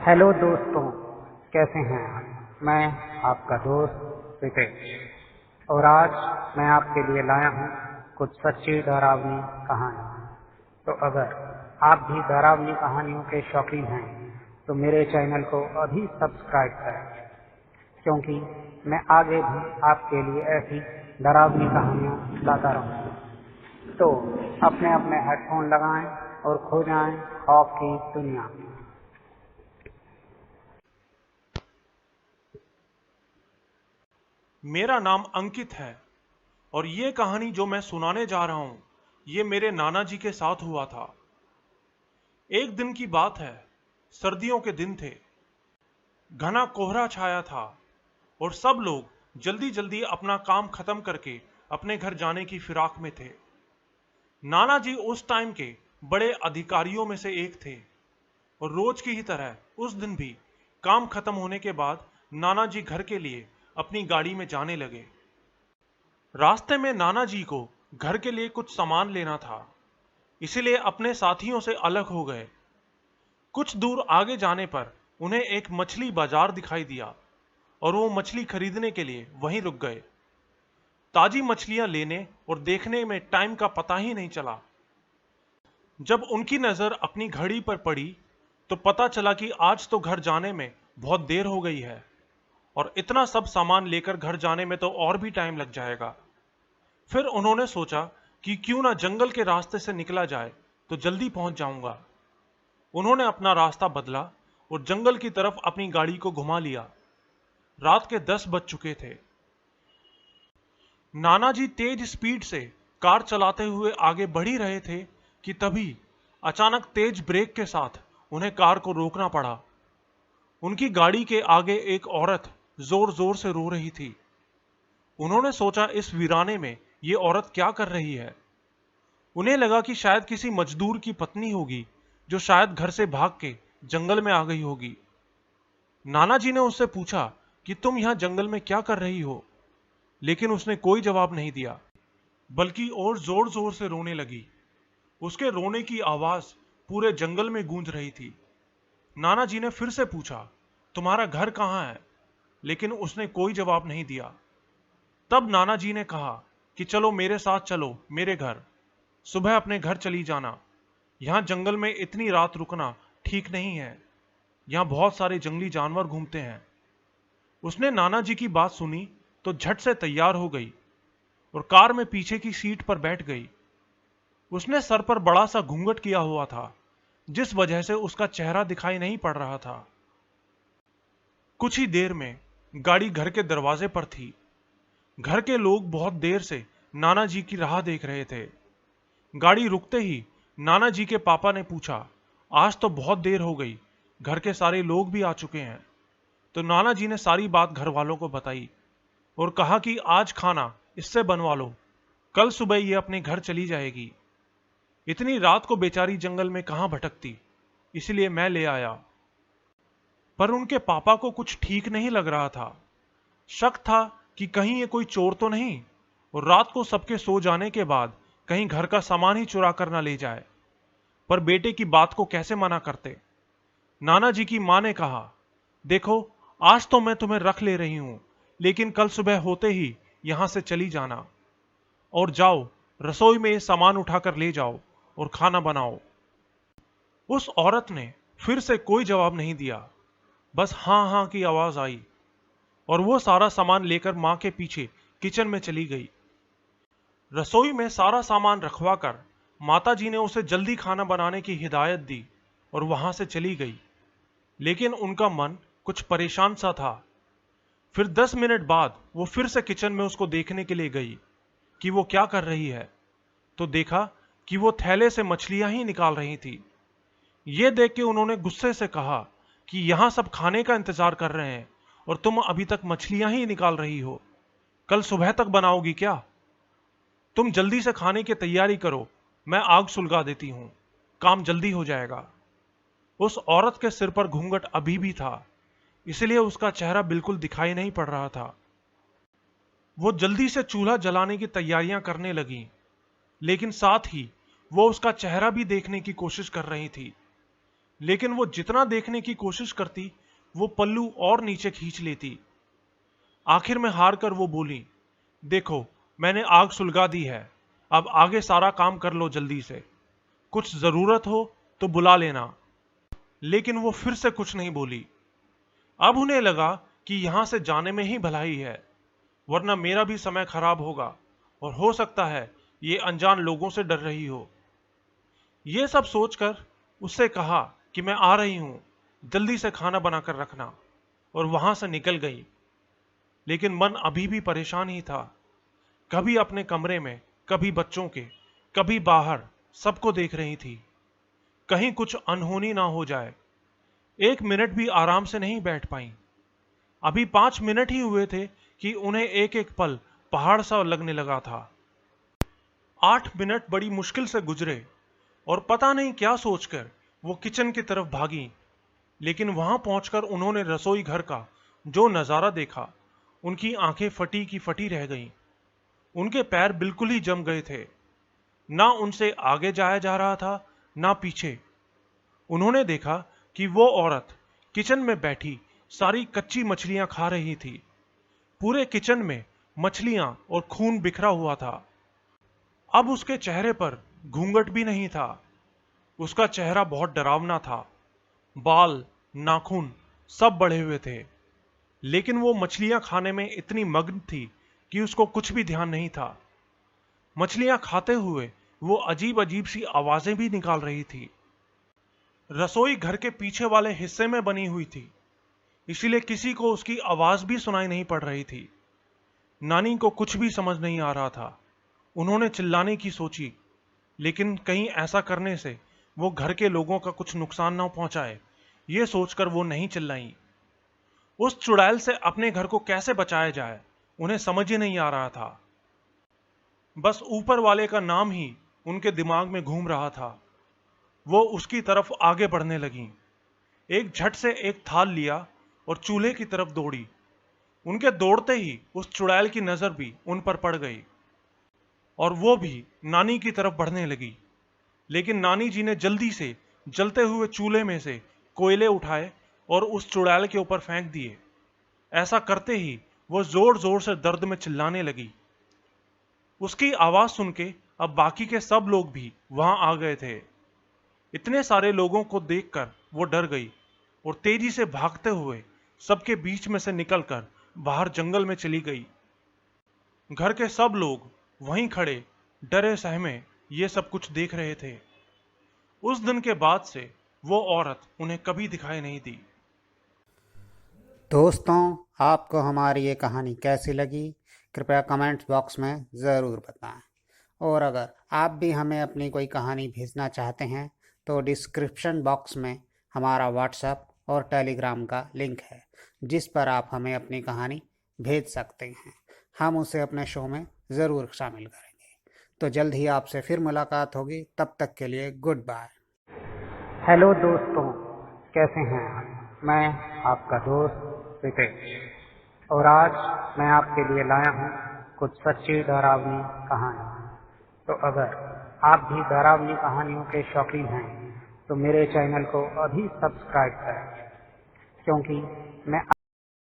Hello दोस्तों, कैसे हैं आप? मैं आपका दोस्त रितेश और आज मैं आपके लिए लाया हूँ कुछ सच्ची डरावनी कहानी। तो अगर आप भी डरावनी कहानियों के शौकीन हैं तो मेरे चैनल को अभी सब्सक्राइब करें, क्योंकि मैं आगे भी आपके लिए ऐसी डरावनी कहानियाँ लाता रहूँगा। तो अपने अपने हेडफोन लगाएं और खो जाएं खौफ की दुनिया में। मेरा नाम अंकित है और ये कहानी जो मैं सुनाने जा रहा हूं, ये मेरे नाना जी के साथ हुआ था। एक दिन की बात है, सर्दियों के दिन थे। घना कोहरा छाया था और सब लोग जल्दी जल्दी अपना काम खत्म करके अपने घर जाने की फिराक में थे। नाना जी उस टाइम के बड़े अधिकारियों में से एक थे और रोज की ही तरह उस दिन भी काम खत्म होने के बाद नाना जी घर के लिए अपनी गाड़ी में जाने लगे। रास्ते में नाना जी को घर के लिए कुछ सामान लेना था, इसलिए अपने साथियों से अलग हो गए। कुछ दूर आगे जाने पर उन्हें एक मछली बाजार दिखाई दिया और वो मछली खरीदने के लिए वहीं रुक गए। ताजी मछलियां लेने और देखने में टाइम का पता ही नहीं चला। जब उनकी नजर अपनी घड़ी पर पड़ी तो पता चला कि आज तो घर जाने में बहुत देर हो गई है और इतना सब सामान लेकर घर जाने में तो और भी टाइम लग जाएगा। फिर उन्होंने सोचा कि क्यों ना जंगल के रास्ते से निकला जाए तो जल्दी पहुंच जाऊंगा। उन्होंने अपना रास्ता बदला और जंगल की तरफ अपनी गाड़ी को घुमा लिया। रात के 10 बज चुके थे। नाना जी तेज स्पीड से कार चलाते हुए आगे बढ़ ही रहे थे कि तभी अचानक तेज ब्रेक के साथ उन्हें कार को रोकना पड़ा। उनकी गाड़ी के आगे एक औरत जोर जोर से रो रही थी। उन्होंने सोचा इस वीराने में ये औरत क्या कर रही है। उन्हें लगा कि शायद किसी मजदूर की पत्नी होगी जो शायद घर से भाग के जंगल में आ गई होगी। नाना जी ने उससे पूछा कि तुम यहां जंगल में क्या कर रही हो, लेकिन उसने कोई जवाब नहीं दिया, बल्कि और जोर जोर से रोने लगी। उसके रोने की आवाज पूरे जंगल में गूंज रही थी। नाना जी ने फिर से पूछा, तुम्हारा घर कहाँ है, लेकिन उसने कोई जवाब नहीं दिया। तब नाना जी ने कहा कि चलो मेरे साथ चलो मेरे घर, सुबह अपने घर चली जाना। यहां जंगल में इतनी रात रुकना ठीक नहीं है, यहां बहुत सारे जंगली जानवर घूमते हैं। उसने नाना जी की बात सुनी तो झट से तैयार हो गई और कार में पीछे की सीट पर बैठ गई। उसने सर पर बड़ा सा घूंघट किया हुआ था, जिस वजह से उसका चेहरा दिखाई नहीं पड़ रहा था। कुछ ही देर में गाड़ी घर के दरवाजे पर थी। घर के लोग बहुत देर से नाना जी की राह देख रहे थे। गाड़ी रुकते ही नाना जी के पापा ने पूछा, आज तो बहुत देर हो गई, घर के सारे लोग भी आ चुके हैं। तो नाना जी ने सारी बात घर वालों को बताई और कहा कि आज खाना इससे बनवा लो, कल सुबह ये अपने घर चली जाएगी। इतनी रात को बेचारी जंगल में कहां भटकती, इसलिए मैं ले आया। पर उनके पापा को कुछ ठीक नहीं लग रहा था। शक था कि कहीं ये कोई चोर तो नहीं और रात को सबके सो जाने के बाद कहीं घर का सामान ही चुरा कर ना ले जाए। पर बेटे की बात को कैसे मना करते। नाना जी की मां ने कहा, देखो आज तो मैं तुम्हें रख ले रही हूं, लेकिन कल सुबह होते ही यहां से चली जाना और जाओ रसोई में ये सामान उठाकर ले जाओ और खाना बनाओ। उस औरत ने फिर से कोई जवाब नहीं दिया, बस हां हां की आवाज आई और वो सारा सामान लेकर मां के पीछे किचन में चली गई। रसोई में सारा सामान रखवाकर माताजी ने उसे जल्दी खाना बनाने की हिदायत दी और वहां से चली गई। लेकिन उनका मन कुछ परेशान सा था। फिर 10 मिनट बाद वो फिर से किचन में उसको देखने के लिए गई कि वो क्या कर रही है, तो देखा कि वो थैले से मछलियां ही निकाल रही थी। ये देख के उन्होंने गुस्से से कहा कि यहां सब खाने का इंतजार कर रहे हैं और तुम अभी तक मछलियां ही निकाल रही हो, कल सुबह तक बनाओगी क्या? तुम जल्दी से खाने की तैयारी करो, मैं आग सुलगा देती हूं, काम जल्दी हो जाएगा। उस औरत के सिर पर घूंघट अभी भी था, इसलिए उसका चेहरा बिल्कुल दिखाई नहीं पड़ रहा था। वो जल्दी से चूल्हा जलाने की तैयारियां करने लगी, लेकिन साथ ही वो उसका चेहरा भी देखने की कोशिश कर रही थी। लेकिन वो जितना देखने की कोशिश करती वो पल्लू और नीचे खींच लेती। आखिर में हार कर वो बोली, देखो मैंने आग सुलगा दी है, अब आगे सारा काम कर लो जल्दी से, कुछ जरूरत हो तो बुला लेना। लेकिन वो फिर से कुछ नहीं बोली। अब उन्हें लगा कि यहां से जाने में ही भलाई है, वरना मेरा भी समय खराब होगा और हो सकता है ये अनजान लोगों से डर रही हो। ये सब सोचकर उससे कहा कि मैं आ रही हूं, जल्दी से खाना बनाकर रखना, और वहां से निकल गई। लेकिन मन अभी भी परेशान ही था। कभी अपने कमरे में, कभी बच्चों के, कभी बाहर, सबको देख रही थी, कहीं कुछ अनहोनी ना हो जाए। एक मिनट भी आराम से नहीं बैठ पाई। अभी 5 मिनट ही हुए थे कि उन्हें एक एक पल पहाड़ सा लगने लगा था। 8 मिनट बड़ी मुश्किल से गुजरे और पता नहीं क्या सोचकर वो किचन की तरफ भागी। लेकिन वहां पहुंचकर उन्होंने रसोई घर का जो नजारा देखा, उनकी आंखें फटी की फटी रह गईं। उनके पैर बिल्कुल ही जम गए थे। ना उनसे आगे जाया जा रहा था, ना पीछे। उन्होंने देखा कि वो औरत किचन में बैठी सारी कच्ची मछलियां खा रही थी। पूरे किचन में मछलियां और खून बिखरा हुआ था। अब उसके चेहरे पर घूंघट भी नहीं था। उसका चेहरा बहुत डरावना था। बाल, नाखून सब बढ़े हुए थे। लेकिन वो मछलियां खाने में इतनी मग्न थी कि उसको कुछ भी ध्यान नहीं था। मछलियां खाते हुए वो अजीब अजीब सी आवाजें भी निकाल रही थी। रसोई घर के पीछे वाले हिस्से में बनी हुई थी, इसीलिए किसी को उसकी आवाज भी सुनाई नहीं पड़ रही थी। नानी को कुछ भी समझ नहीं आ रहा था। उन्होंने चिल्लाने की सोची, लेकिन कहीं ऐसा करने से वो घर के लोगों का कुछ नुकसान ना पहुंचाए, ये सोचकर वो नहीं चिल्लाई। उस चुड़ैल से अपने घर को कैसे बचाया जाए, उन्हें समझ ही नहीं आ रहा था। बस ऊपर वाले का नाम ही उनके दिमाग में घूम रहा था। वो उसकी तरफ आगे बढ़ने लगी। एक झट से एक थाल लिया और चूल्हे की तरफ दौड़ी। उनके दौड़ते ही उस चुड़ैल की नजर भी उन पर पड़ गई और वो भी नानी की तरफ बढ़ने लगी। लेकिन नानी जी ने जल्दी से जलते हुए चूल्हे में से कोयले उठाए और उस चुड़ैल के ऊपर फेंक दिए। ऐसा करते ही वो जोर जोर से दर्द में चिल्लाने लगी। उसकी आवाज सुन के अब बाकी के सब लोग भी वहां आ गए थे। इतने सारे लोगों को देखकर वो डर गई और तेजी से भागते हुए सबके बीच में से निकलकर बाहर जंगल में चली गई। घर के सब लोग वहीं खड़े डरे सहमे ये सब कुछ देख रहे थे। उस दिन के बाद से वो औरत उन्हें कभी दिखाई नहीं दी। दोस्तों, आपको हमारी ये कहानी कैसी लगी, कृपया कमेंट्स बॉक्स में ज़रूर बताएं। और अगर आप भी हमें अपनी कोई कहानी भेजना चाहते हैं तो डिस्क्रिप्शन बॉक्स में हमारा व्हाट्सएप और टेलीग्राम का लिंक है, जिस पर आप हमें अपनी कहानी भेज सकते हैं। हम उसे अपने शो में ज़रूर शामिल करेंगे। तो जल्द ही आपसे फिर मुलाकात होगी। तब तक के लिए गुड बाय। हेलो दोस्तों, कैसे हैं आप? मैं आपका दोस्त रितेश, और आज मैं आपके लिए लाया हूँ कुछ सच्ची डरावनी कहानी। तो अगर आप भी डरावनी कहानियों के शौकीन हैं तो मेरे चैनल को अभी सब्सक्राइब करें, क्योंकि मैं